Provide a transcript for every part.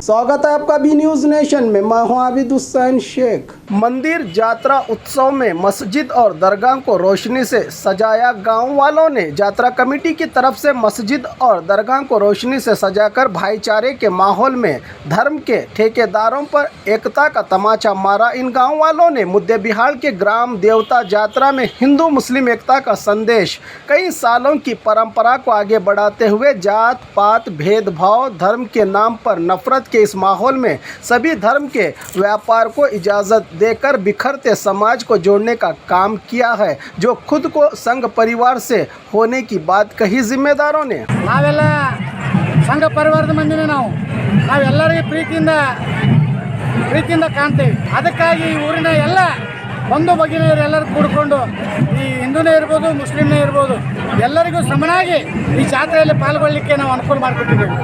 स्वागत है आपका बी न्यूज नेशन में। मैं हूं आबिद हुसैन शेख। मंदिर जात्रा उत्सव में मस्जिद और दरगाह को रोशनी से सजाया। गांव वालों ने जात्रा कमेटी की तरफ से मस्जिद और दरगाह को रोशनी से सजाकर भाईचारे के माहौल में धर्म के ठेकेदारों पर एकता का तमाचा मारा। इन गांव वालों ने मुद्दे बिहार के ग्राम देवता जात्रा में हिंदू मुस्लिम एकता का संदेश, कई सालों की परंपरा को आगे बढ़ाते हुए जात पात भेदभाव धर्म के नाम पर नफरत के इस माहौल में सभी धर्म के व्यापार को इजाज़त देकर बिखरते समाज को जोड़ने का काम किया है, जो खुद को संघ परिवार से होने की बात कही जिम्मेदारों ने। ನಾವೆಲ್ಲ ಸಂಘ ಪರಿವಾರದ ಮಂದಿನೇ ನಾವೆಲ್ಲರಿಗೂ ಪ್ರೀತಿಯಿಂದ ಕಾಣ್ತೇವೆ। ಅದಕ್ಕಾಗಿ ಈ ಊರಿನ ಎಲ್ಲ ಒಂದು ಬಗೆಯವರು ಎಲ್ಲರೂ ಕೂಡಿಕೊಂಡು ಈ ಹಿಂದೂನೇ ಇರ್ಬೋದು ಮುಸ್ಲಿಮ್ನೇ ಇರ್ಬೋದು ಎಲ್ಲರಿಗೂ ಸಮನಾಗಿ ಈ ಜಾತ್ರೆಯಲ್ಲಿ ಪಾಲ್ಗೊಳ್ಳಲಿಕ್ಕೆ ನಾವು ಅನುಕೂಲ ಮಾಡಿಕೊಟ್ಟಿದ್ದೇವೆ।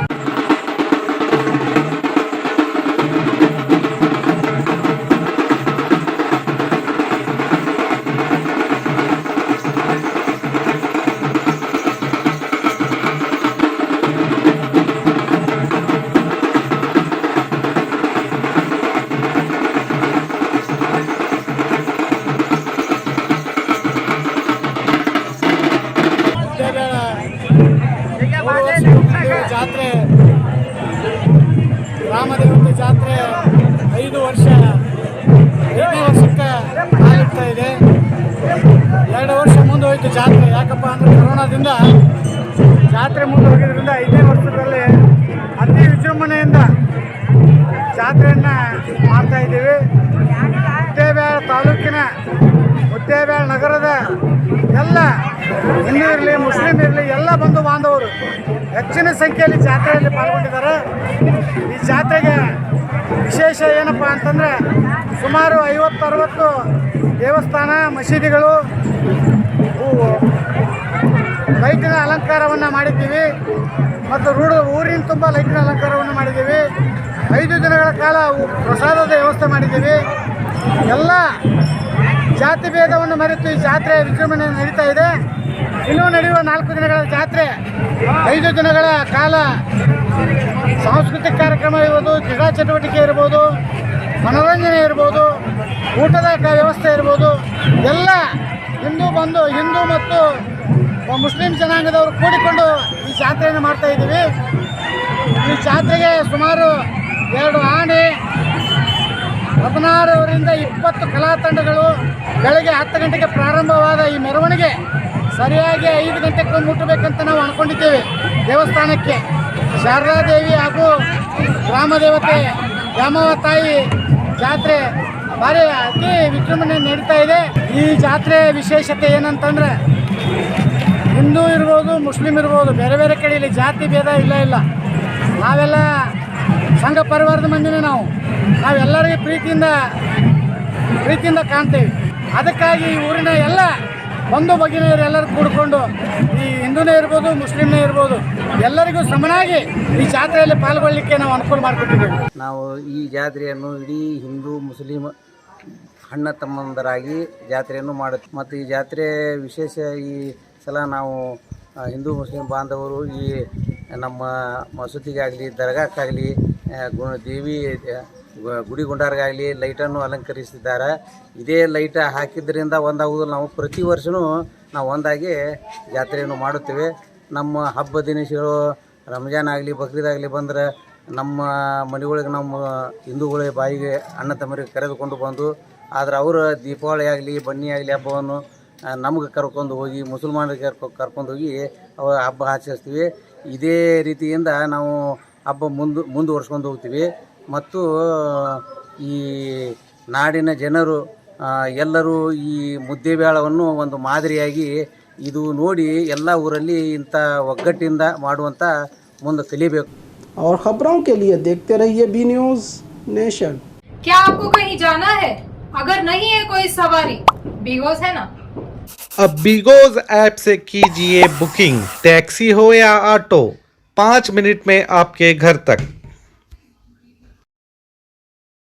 ಜಾತ್ರೆ ರಾಮದೇವತೆ ಜಾತ್ರೆ 5 ವರ್ಷ 5ನೇ ವರ್ಷಕ್ಕೆ ಕಾಲಿಡ್ತಾ ಇದೆ। 2 ವರ್ಷ ಮುಂದೆ ಹೋಯಿತು ಜಾತ್ರೆ। ಯಾಕಪ್ಪ ಅಂದರೆ ಕೊರೋನಾದಿಂದ ಜಾತ್ರೆ ಮುಂದೆ ಹೋಗಿದ್ದರಿಂದ 5ನೇ ವರ್ಷದಲ್ಲಿ ಅತಿ ವಿಜೃಂಭಣೆಯಿಂದ ಜಾತ್ರೆಯನ್ನು ಮಾಡ್ತಾ ಇದ್ದೀವಿ। ಮುದ್ದೇಬಿಹಾಳ ತಾಲೂಕಿನ ಮುದ್ದೇಬಿಹಾಳ ನಗರದ ಎಲ್ಲ ಹಿಂದೂ ಇರಲಿ ಮುಸ್ಲಿಂ ಇರಲಿ ಎಲ್ಲ ಬಂಧು ಬಾಂಧವರು ಹೆಚ್ಚಿನ ಸಂಖ್ಯೆಯಲ್ಲಿ ಜಾತ್ರೆಯಲ್ಲಿ ಪಾಲ್ಗೊಂಡಿದ್ದಾರೆ। ಈ ಜಾತ್ರೆಗೆ ವಿಶೇಷ ಏನಪ್ಪ ಅಂತಂದರೆ ಸುಮಾರು 50-60 ದೇವಸ್ಥಾನ ಮಸೀದಿಗಳು ಲೈಟಿನ ಅಲಂಕಾರವನ್ನು ಮಾಡಿದ್ದೀವಿ ಮತ್ತು ಊರಿನ ತುಂಬ ಲೈಟಿನ ಅಲಂಕಾರವನ್ನು ಮಾಡಿದ್ದೀವಿ। 5 ದಿನಗಳ ಕಾಲ ಪ್ರಸಾದದ ವ್ಯವಸ್ಥೆ ಮಾಡಿದ್ದೀವಿ। ಎಲ್ಲ ಜಾತಿ ಭೇದವನ್ನು ಮರೆತು ಈ ಜಾತ್ರೆ ವಿಜೃಂಭಣೆ ನಡೀತಾ ಇದೆ। ಇನ್ನೂ ನಡೆಯುವ 4 ದಿನಗಳ ಜಾತ್ರೆ 5 ದಿನಗಳ ಕಾಲ ಸಾಂಸ್ಕೃತಿಕ ಕಾರ್ಯಕ್ರಮ ಇರ್ಬೋದು, ಕ್ರೀಡಾ ಚಟುವಟಿಕೆ ಇರ್ಬೋದು, ಮನೋರಂಜನೆ ಇರ್ಬೋದು, ಊಟದ ವ್ಯವಸ್ಥೆ ಇರ್ಬೋದು, ಎಲ್ಲ ಹಿಂದೂ ಮತ್ತು ಮುಸ್ಲಿಂ ಜನಾಂಗದವರು ಕೂಡಿಕೊಂಡು ಈ ಜಾತ್ರೆಯನ್ನು ಮಾಡ್ತಾ ಇದ್ದೀವಿ। ಈ ಜಾತ್ರೆಗೆ ಸುಮಾರು 2 ಆನೆ 16ರಿಂದ 20 ಕಲಾ ತಂಡಗಳು ಬೆಳಗ್ಗೆ 10 ಗಂಟೆಗೆ ಪ್ರಾರಂಭವಾದ ಈ ಮೆರವಣಿಗೆ ಸರಿಯಾಗಿ 5 ಗಂಟೆಗೆ ಮುಟ್ಟಬೇಕಂತ ನಾವು ಅಂದ್ಕೊಂಡಿದ್ದೇವೆ। ದೇವಸ್ಥಾನಕ್ಕೆ ಶಾರದಾದೇವಿ ಹಾಗೂ ಗ್ರಾಮದೇವತೆ ದ್ಯಾಮವ್ವ ತಾಯಿ ಜಾತ್ರೆ ಭಾರಿ ಅತಿ ವಿಜೃಂಭಣೆ ನಡೀತಾ ಇದೆ। ಈ ಜಾತ್ರೆ ವಿಶೇಷತೆ ಏನಂತಂದರೆ ಹಿಂದೂ ಇರ್ಬೋದು ಮುಸ್ಲಿಂ ಇರ್ಬೋದು ಬೇರೆ ಬೇರೆ ಕಡೆಯಲ್ಲಿ ಜಾತಿ ಭೇದ ಇಲ್ಲ। ನಾವೆಲ್ಲ ಸಂಘ ಪರಿವಾರದ ಮಂದಿನೇ ನಾವೆಲ್ಲರಿಗೂ ಪ್ರೀತಿಯಿಂದ ಕಾಣ್ತೇವೆ। ಅದಕ್ಕಾಗಿ ಈ ಊರಿನ ಎಲ್ಲ ಒಂದು ಬಗೆಯವರು ಎಲ್ಲರೂ ಕೂಡಿಕೊಂಡು ಈ ಹಿಂದೂನೇ ಇರ್ಬೋದು ಮುಸ್ಲಿಮ್ನೇ ಇರ್ಬೋದು ಎಲ್ಲರಿಗೂ ಸಮನಾಗಿ ಈ ಜಾತ್ರೆಯಲ್ಲಿ ಪಾಲ್ಗೊಳ್ಳಲಿಕ್ಕೆ ನಾವು ಅನುಕೂಲ ಮಾಡಿಕೊಟ್ಟಿದ್ದೇವೆ। ನಾವು ಈ ಜಾತ್ರೆಯನ್ನು ಇಡೀ ಹಿಂದೂ ಮುಸ್ಲಿಂ ಅಣ್ಣ ತಮ್ಮಂದರಾಗಿ ಜಾತ್ರೆಯನ್ನು ಮಾಡುತ್ತೆ ಮತ್ತು ಈ ಜಾತ್ರೆ ವಿಶೇಷ ಈ ಸಲ ನಾವು ಹಿಂದೂ ಮುಸ್ಲಿಂ ಬಾಂಧವರು ಈ ನಮ್ಮ ಮಸೂತಿಗಾಗಲಿ ದರ್ಗಾಕ್ಕಾಗಲಿ ದೇವಿ ಗುಡಿ ಗುಂಡಾರಿಗಾಗಲಿ ಲೈಟನ್ನು ಅಲಂಕರಿಸಿದ್ದಾರೆ। ಇದೇ ಲೈಟ್ ಹಾಕಿದ್ದರಿಂದ ಒಂದಾಗುವುದಿಲ್ಲ। ನಾವು ಪ್ರತಿ ವರ್ಷವೂ ನಾವು ಒಂದಾಗಿ ಜಾತ್ರೆಯನ್ನು ಮಾಡುತ್ತೇವೆ। ನಮ್ಮ ಹಬ್ಬ ದಿನಸಿಗಳು ರಂಜಾನ್ ಆಗಲಿ ಬಕ್ರೀದ್ ಆಗಲಿ ಬಂದರೆ ನಮ್ಮ ಮನೆಗಳಿಗೆ ನಮ್ಮ ಹಿಂದೂಗಳ ಬಾಯಿಗೆ ಅಣ್ಣ ತಮ್ಮರಿಗೆ ಕರೆದುಕೊಂಡು ಬಂದು ಆದರೆ ಅವರು ದೀಪಾವಳಿ ಆಗಲಿ ಬನ್ನಿ ಆಗಲಿ ಹಬ್ಬವನ್ನು ನಮಗೆ ಕರ್ಕೊಂಡು ಹೋಗಿ ಮುಸಲ್ಮಾನರಿಗೆ ಕರ್ಕೊಂಡು ಹೋಗಿ ಹಬ್ಬ ಆಚರಿಸ್ತೀವಿ। ಇದೇ ರೀತಿಯಿಂದ ನಾವು ಹಬ್ಬ ಮುಂದುವರ್ಸ್ಕೊಂಡು ಹೋಗ್ತೀವಿ ಮತ್ತು ಈ ನಾಡಿನ ಜನರು ಎಲ್ಲರೂ ಈ ಮುದ್ದೇಬಿಹಾಳವನ್ನು ಒಂದು ಮಾದರಿಯಾಗಿ ಇದು ನೋಡಿ ಎಲ್ಲ ಊರಲ್ಲಿ ಇಂಥ ಒಗ್ಗಟ್ಟಿಂದ ಮಾಡುವಂಥ ಮುಂದೆ ಕಲಿಬೇಕು। और खबरों के लिए देखते रहिए बी न्यूज नेशन। क्या आपको कहीं जाना है? अगर नहीं है कोई सवारी, बिगोस है ना। अब बिगोज ऐप से कीजिए बुकिंग, टैक्सी हो या ऑटो, 5 मिनट में आपके घर तक।